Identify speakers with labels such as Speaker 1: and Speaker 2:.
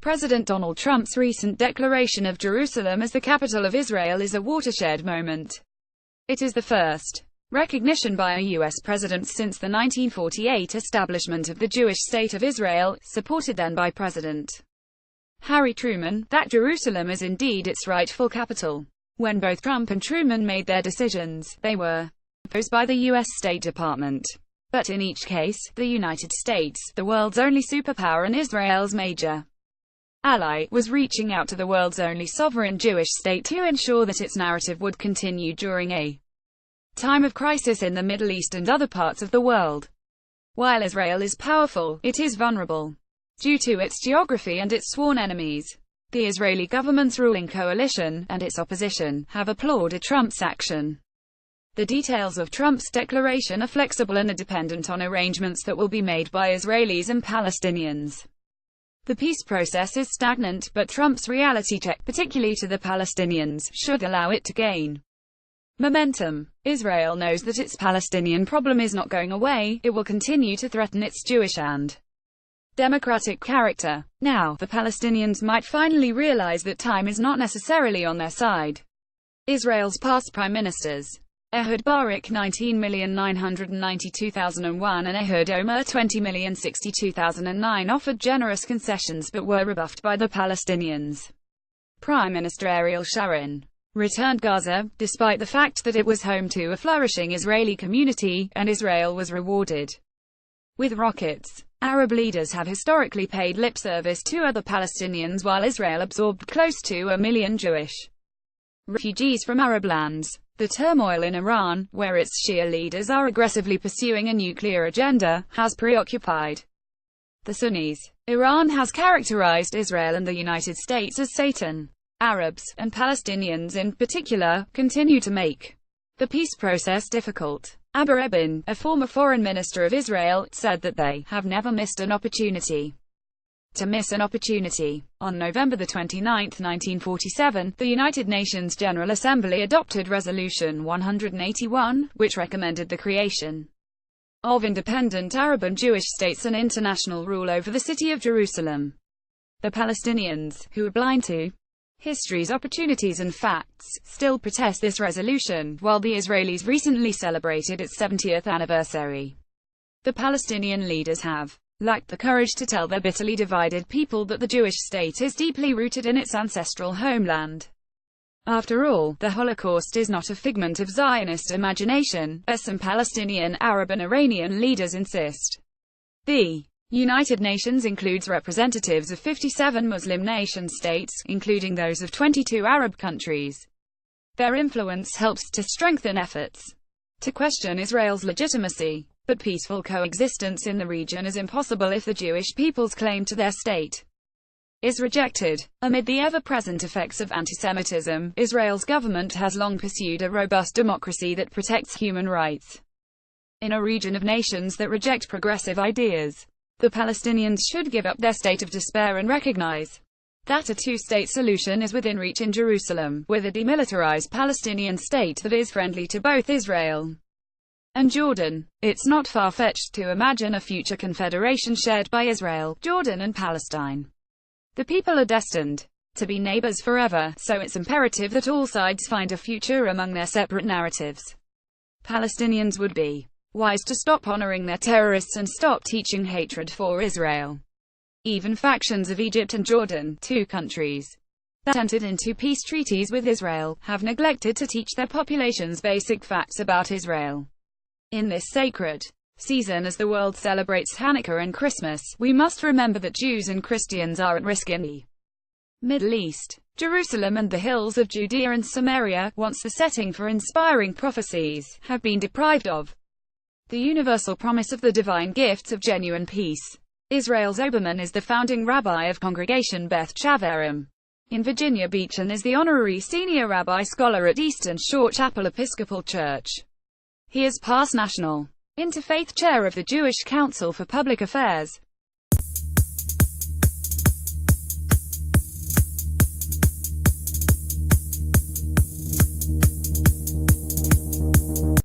Speaker 1: President Donald Trump's recent declaration of Jerusalem as the capital of Israel is a watershed moment. It is the first recognition by a U.S. president since the 1948 establishment of the Jewish state of Israel, supported then by President Harry Truman, that Jerusalem is indeed its rightful capital. When both Trump and Truman made their decisions, they were opposed by the U.S. State Department. But in each case, the United States, the world's only superpower and Israel's major ally, was reaching out to the world's only sovereign Jewish state to ensure that its narrative would continue during a time of crisis in the Middle East and other parts of the world. While Israel is powerful, it is vulnerable. Due to its geography and its sworn enemies, the Israeli government's ruling coalition, and its opposition, have applauded Trump's action. The details of Trump's declaration are flexible and are dependent on arrangements that will be made by Israelis and Palestinians. The peace process is stagnant, but Trump's reality check, particularly to the Palestinians, should allow it to gain momentum. Israel knows that its Palestinian problem is not going away. It will continue to threaten its Jewish and democratic character. Now, the Palestinians might finally realize that time is not necessarily on their side. Israel's past prime ministers, Ehud Barak $19,992,001 and Ehud Olmert $20,062,009, offered generous concessions but were rebuffed by the Palestinians. Prime Minister Ariel Sharon returned Gaza, despite the fact that it was home to a flourishing Israeli community, and Israel was rewarded with rockets. Arab leaders have historically paid lip service to other Palestinians while Israel absorbed close to 1 million Jewish refugees from Arab lands. The turmoil in Iran, where its Shia leaders are aggressively pursuing a nuclear agenda, has preoccupied the Sunnis. Iran has characterized Israel and the United States as Satan. Arabs, and Palestinians in particular, continue to make the peace process difficult. Abba Eban, a former foreign minister of Israel, said that they have never missed an opportunity to miss an opportunity. On November 29, 1947, the United Nations General Assembly adopted Resolution 181, which recommended the creation of independent Arab and Jewish states and international rule over the city of Jerusalem. The Palestinians, who are blind to history's opportunities and facts, still protest this resolution, while the Israelis recently celebrated its 70th anniversary. The Palestinian leaders have lacked the courage to tell their bitterly divided people that the Jewish state is deeply rooted in its ancestral homeland. After all, the Holocaust is not a figment of Zionist imagination, as some Palestinian, Arab and Iranian leaders insist. The United Nations includes representatives of 57 Muslim nation-states, including those of 22 Arab countries. Their influence helps to strengthen efforts to question Israel's legitimacy. But peaceful coexistence in the region is impossible if the Jewish people's claim to their state is rejected. Amid the ever-present effects of antisemitism, Israel's government has long pursued a robust democracy that protects human rights. In a region of nations that reject progressive ideas, the Palestinians should give up their state of despair and recognize that a two-state solution is within reach in Jerusalem, with a demilitarized Palestinian state that is friendly to both Israel and Jordan. It's not far-fetched to imagine a future confederation shared by Israel, Jordan and Palestine. The people are destined to be neighbors forever, so it's imperative that all sides find a future among their separate narratives. Palestinians would be wise to stop honoring their terrorists and stop teaching hatred for Israel. Even factions of Egypt and Jordan, two countries that entered into peace treaties with Israel, have neglected to teach their populations basic facts about Israel. In this sacred season as the world celebrates Hanukkah and Christmas, we must remember that Jews and Christians are at risk in the Middle East. Jerusalem and the hills of Judea and Samaria, once the setting for inspiring prophecies, have been deprived of the universal promise of the divine gifts of genuine peace. Israel Zoberman is the founding rabbi of Congregation Beth Chavarim in Virginia Beach and is the honorary senior rabbi scholar at Eastern Shore Chapel Episcopal Church. He is past national interfaith chair of the Jewish Council for Public Affairs.